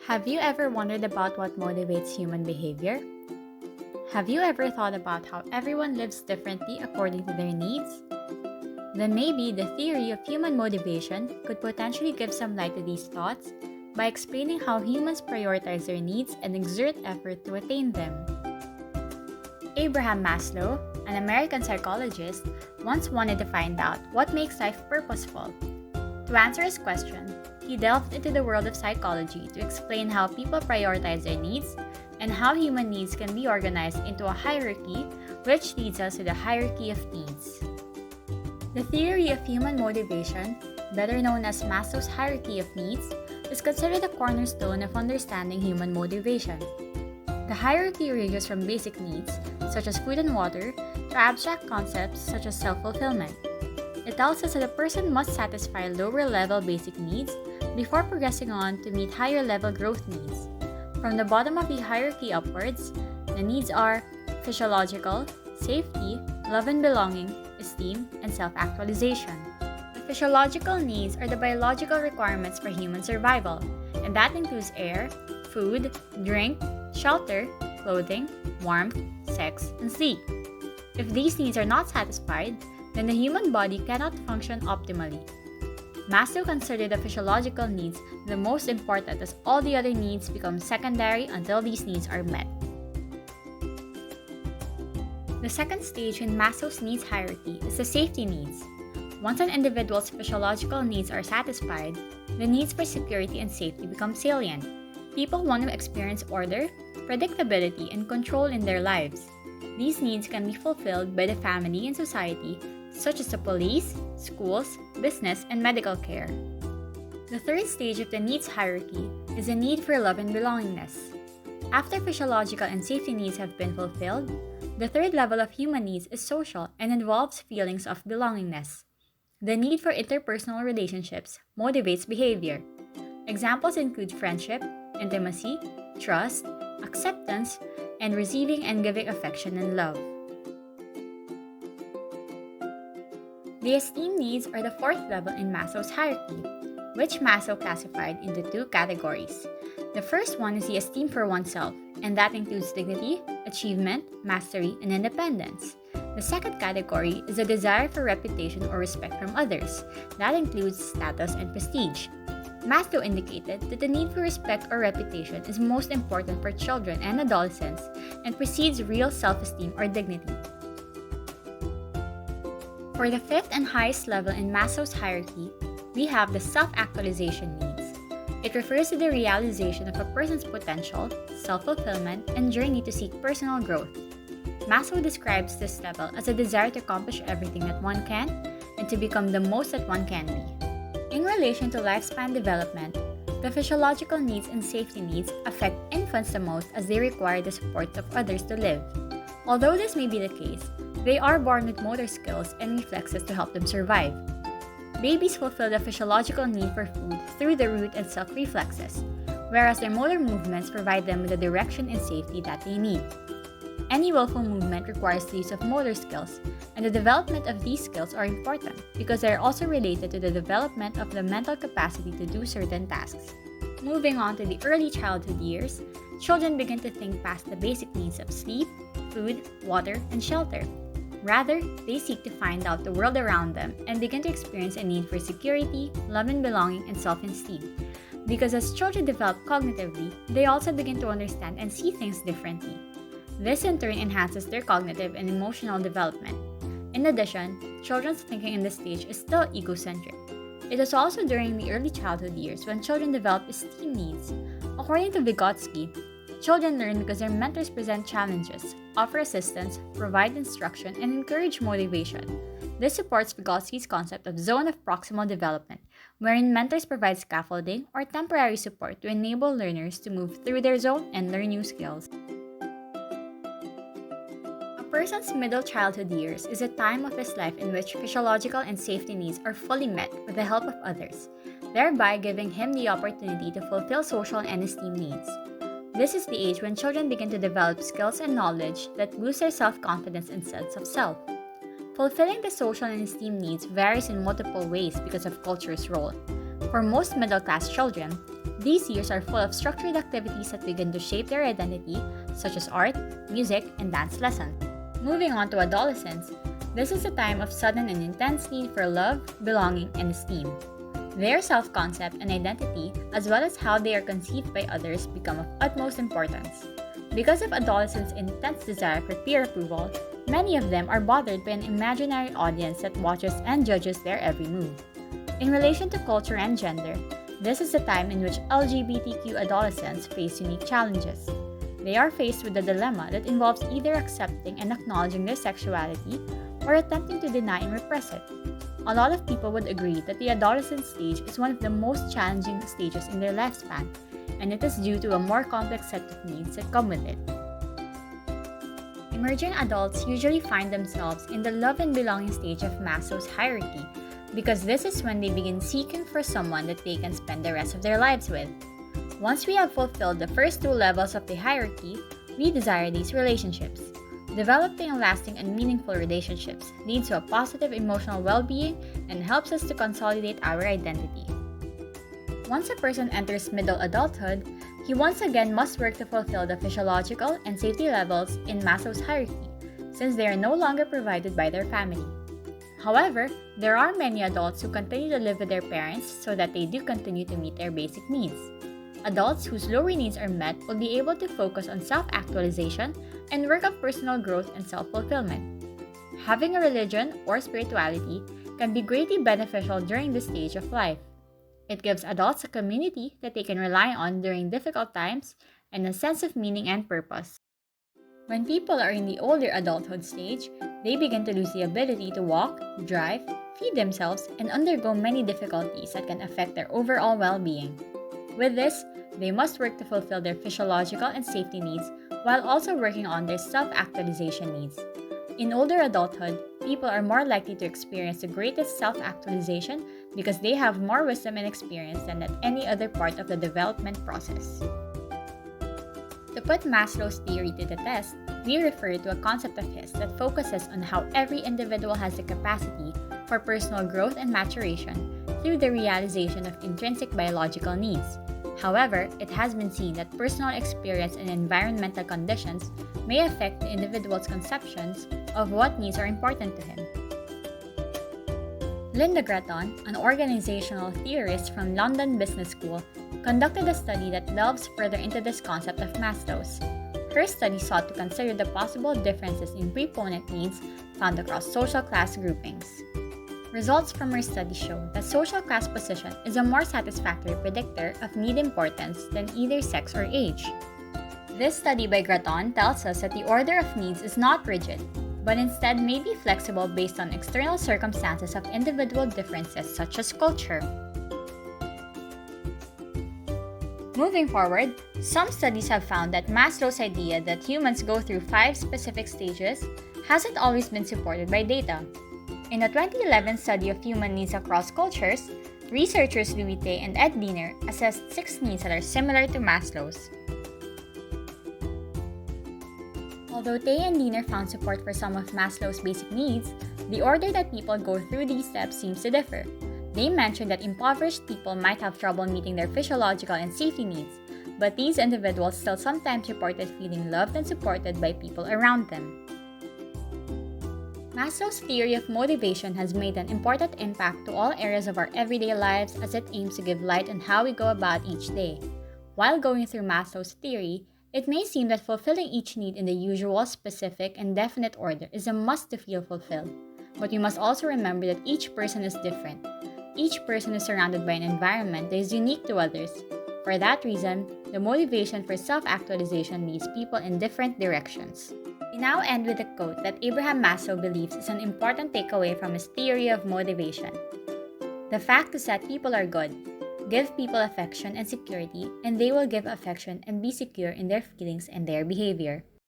Have you ever wondered about what motivates human behavior? Have you ever thought about how everyone lives differently according to their needs? Then maybe the theory of human motivation could potentially give some light to these thoughts by explaining how humans prioritize their needs and exert effort to attain them. Abraham Maslow, an American psychologist, once wanted to find out what makes life purposeful. To answer his question, he delved into the world of psychology to explain how people prioritize their needs and how human needs can be organized into a hierarchy, which leads us to the hierarchy of needs. The theory of human motivation, better known as Maslow's hierarchy of needs, is considered a cornerstone of understanding human motivation. The hierarchy ranges from basic needs, such as food and water, to abstract concepts such as self-fulfillment. It tells us that a person must satisfy lower-level basic needs before progressing on to meet higher-level growth needs. From the bottom of the hierarchy upwards, the needs are physiological, safety, love and belonging, esteem, and self-actualization. The physiological needs are the biological requirements for human survival, and that includes air, food, drink, shelter, clothing, warmth, sex, and sleep. If these needs are not satisfied, then the human body cannot function optimally. Maslow considered the physiological needs the most important, as all the other needs become secondary until these needs are met. The second stage in Maslow's needs hierarchy is the safety needs. Once an individual's physiological needs are satisfied, the needs for security and safety become salient. People want to experience order, predictability, and control in their lives. These needs can be fulfilled by the family and society, such as the police, schools, business, and medical care. The third stage of the needs hierarchy is the need for love and belongingness. After physiological and safety needs have been fulfilled, the third level of human needs is social and involves feelings of belongingness. The need for interpersonal relationships motivates behavior. Examples include friendship, intimacy, trust, acceptance, and receiving and giving affection and love. The esteem needs are the fourth level in Maslow's hierarchy, which Maslow classified into two categories. The first one is the esteem for oneself, and that includes dignity, achievement, mastery, and independence. The second category is the desire for reputation or respect from others. That includes status and prestige. Maslow indicated that the need for respect or reputation is most important for children and adolescents and precedes real self-esteem or dignity. For the fifth and highest level in Maslow's hierarchy, we have the self-actualization needs. It refers to the realization of a person's potential, self-fulfillment, and journey to seek personal growth. Maslow describes this level as a desire to accomplish everything that one can and to become the most that one can be. In relation to lifespan development, the physiological needs and safety needs affect infants the most as they require the support of others to live. Although this may be the case, they are born with motor skills and reflexes to help them survive. Babies fulfill the physiological need for food through the root and suck reflexes, whereas their motor movements provide them with the direction and safety that they need. Any willful movement requires the use of motor skills, and the development of these skills are important because they are also related to the development of the mental capacity to do certain tasks. Moving on to the early childhood years, children begin to think past the basic needs of sleep, food, water, and shelter. Rather, they seek to find out the world around them and begin to experience a need for security, love and belonging, and self-esteem. Because as children develop cognitively, they also begin to understand and see things differently. This in turn enhances their cognitive and emotional development. In addition, children's thinking in this stage is still egocentric. It is also during the early childhood years when children develop esteem needs. According to Vygotsky, children learn because their mentors present challenges, offer assistance, provide instruction, and encourage motivation. This supports Vygotsky's concept of zone of proximal development, wherein mentors provide scaffolding or temporary support to enable learners to move through their zone and learn new skills. A person's middle childhood years is a time of his life in which physiological and safety needs are fully met with the help of others, thereby giving him the opportunity to fulfill social and esteem needs. This is the age when children begin to develop skills and knowledge that boost their self-confidence and sense of self. Fulfilling the social and esteem needs varies in multiple ways because of culture's role. For most middle-class children, These years are full of structured activities that begin to shape their identity, such as art, music, and dance lessons. Moving on to adolescence, this is a time of sudden and intense need for love, belonging, and esteem. Their self-concept and identity, as well as how they are conceived by others, become of utmost importance. Because of adolescents' intense desire for peer approval, many of them are bothered by an imaginary audience that watches and judges their every move. In relation to culture and gender, this is the time in which LGBTQ adolescents face unique challenges. They are faced with a dilemma that involves either accepting and acknowledging their sexuality or attempting to deny and repress it. A lot of people would agree that the adolescent stage is one of the most challenging stages in their lifespan, and it is due to a more complex set of needs that come with it. Emerging adults usually find themselves in the love and belonging stage of Maslow's hierarchy, because this is when they begin seeking for someone that they can spend the rest of their lives with. Once we have fulfilled the first two levels of the hierarchy, we desire these relationships. Developing lasting and meaningful relationships leads to a positive emotional well-being and helps us to consolidate our identity. Once a person enters middle adulthood, he once again must work to fulfill the physiological and safety levels in Maslow's hierarchy, since they are no longer provided by their family. However, there are many adults who continue to live with their parents so that they do continue to meet their basic needs. Adults whose lower needs are met will be able to focus on self-actualization and work on personal growth and self-fulfillment. Having a religion or spirituality can be greatly beneficial during this stage of life. It gives adults a community that they can rely on during difficult times and a sense of meaning and purpose. When people are in the older adulthood stage, they begin to lose the ability to walk, drive, feed themselves, and undergo many difficulties that can affect their overall well-being. With this, they must work to fulfill their physiological and safety needs while also working on their self-actualization needs. In older adulthood, people are more likely to experience the greatest self-actualization because they have more wisdom and experience than at any other part of the development process. To put Maslow's theory to the test, we refer to a concept of his that focuses on how every individual has the capacity for personal growth and maturation through the realization of intrinsic biological needs. However, it has been seen that personal experience and environmental conditions may affect the individual's conceptions of what needs are important to him. Linda Gratton, an organizational theorist from London Business School, conducted a study that delves further into this concept of Maslow's. Her study sought to consider the possible differences in preponderant needs found across social class groupings. Results from her study show that social class position is a more satisfactory predictor of need importance than either sex or age. This study by Gratton tells us that the order of needs is not rigid, but instead may be flexible based on external circumstances of individual differences such as culture. Moving forward, some studies have found that Maslow's idea that humans go through 5 specific stages hasn't always been supported by data. In a 2011 study of human needs across cultures, researchers Louis Tay and Ed Diener assessed 6 needs that are similar to Maslow's. Although Tay and Diener found support for some of Maslow's basic needs, the order that people go through these steps seems to differ. They mentioned that impoverished people might have trouble meeting their physiological and safety needs, but these individuals still sometimes reported feeling loved and supported by people around them. Maslow's theory of motivation has made an important impact to all areas of our everyday lives as it aims to give light on how we go about each day. While going through Maslow's theory, it may seem that fulfilling each need in the usual, specific, and definite order is a must to feel fulfilled. But we must also remember that each person is different. Each person is surrounded by an environment that is unique to others. For that reason, the motivation for self-actualization leads people in different directions. We now end with a quote that Abraham Maslow believes is an important takeaway from his theory of motivation. The fact is that people are good. Give people affection and security, and they will give affection and be secure in their feelings and their behavior.